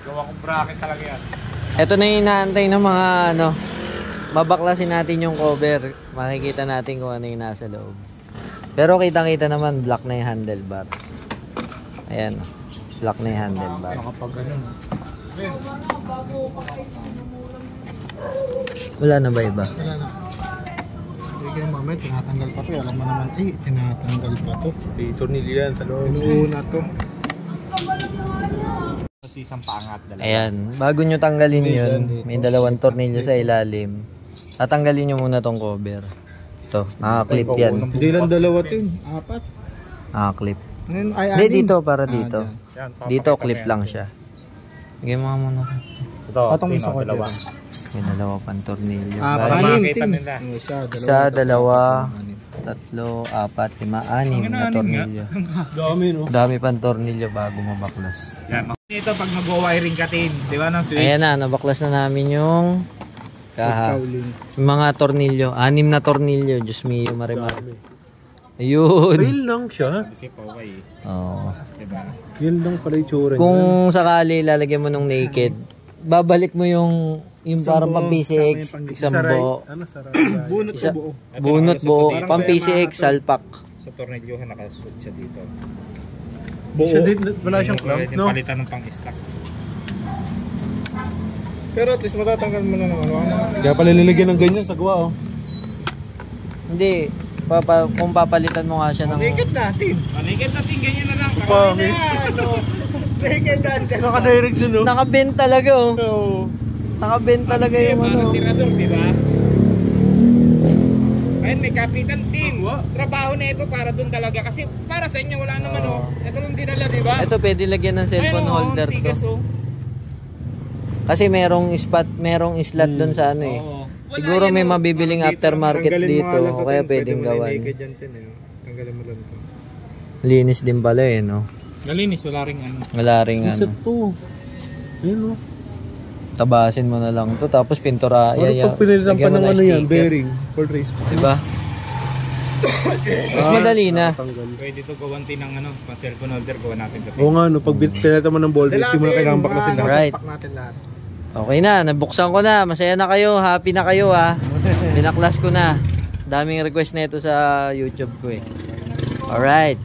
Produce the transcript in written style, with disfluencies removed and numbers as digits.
Gawa kong bracket talaga yan. Ito na yung inaantay ng mga ano. Babaklasin natin yung cover. Makikita natin kung ano yung nasa loob. Pero kitang-kita naman black na yung handlebar. Ayan. Black na yung handlebar. Nakapag ganun. Wala na ba iba? Wala na. Hindi kayo mamaya, tinatanggal pa to. Alam mo naman, tinatanggal pa to. May tornilyo yan sa loob. Inuuna to. Kasi isang paangat. Ayan. Bago nyo tanggalin yun, may dalawang tornilyo sa ilalim. Tatanggalin nyo muna tong cover. Ito, nakaklip yan. Hindi lang dalawa to yun. Apat. Nakaklip. Ay, Hindi, dito, para dito. Yan, Dito, clip lang siya. Bigyan mo muna. Ito, Atong isa ko dalawa. May dalawa pang tornilyo. Para Anim, makita tin. nila. Isa, dalawa, tatlo, apat, lima, anim na tornilyo. Dami, no? Dami pang tornilyo bago mabaklas. Yan. Ito pag mag-wiring ka, tin. Di ba, ng switch? Ayan na, nabaklas na namin yung kaha. Yung mga tornilyo, 6 na tornilyo. Diyos mio, marimar. Ayun. Fail lang siya. Kasi okay. Oo. Diba? Yan lang pala yung tsura niya. Kung sakali lalagyan mo ng naked, babalik mo yung parang pang PCX, isang buo. Ano, saray? Bunot sa buo. Bunot buo, pang PCX, salpak. Sa tornilyohan nakasuot siya dito. Siya din, wala siyang clamp, Pwede no? palitan ng pang-stock. Pero at least matatanggal mo na naman. Kaya pala nilagyan ng ganyan sa gawa, oh. Hindi, kung papalitan mo nga siya ng... Naked natin. Panikit natin, ganyan na lang. Pangit. Naked natin. Naka-direct din, no? Nakabend talaga, oh. Oo. Nakabend talaga yung ano. Parang tirador, di ba? Ayun, may kapitan team. Trabaho na ito para dun talaga. Kasi para sa inyo, wala naman, oh. Ito lang dinala, di ba? Ito pwede lagyan ng cellphone Ayun, oh, holder to. tigas, oh. Kasi merong slot doon sa ano eh. Oo. Siguro may mabibiling aftermarket dito, o kaya pwedeng gawan. Tanggalin mo lang to. Linis din pala eh, no? Nalinis, wala ring ano. Wala ring Set ano. to. Ayun, oh. Tabasin mo na lang to, tapos pintura. Ano pag pinilitan pa ng ano yan, bearing, for race. Diba? Mas madali na. Pwede ito gawanti ng ano, pang cellphone holder, gawan natin ito. Oo nga, no, pag pinilitan mo ng ball race, di mo na kailangan baklasin lahat. Right. natin lahat. Okay na, nabuksan ko na. Masaya na kayo, happy na kayo ha. Binaklas ko na. Daming request na ito sa YouTube ko eh. Alright.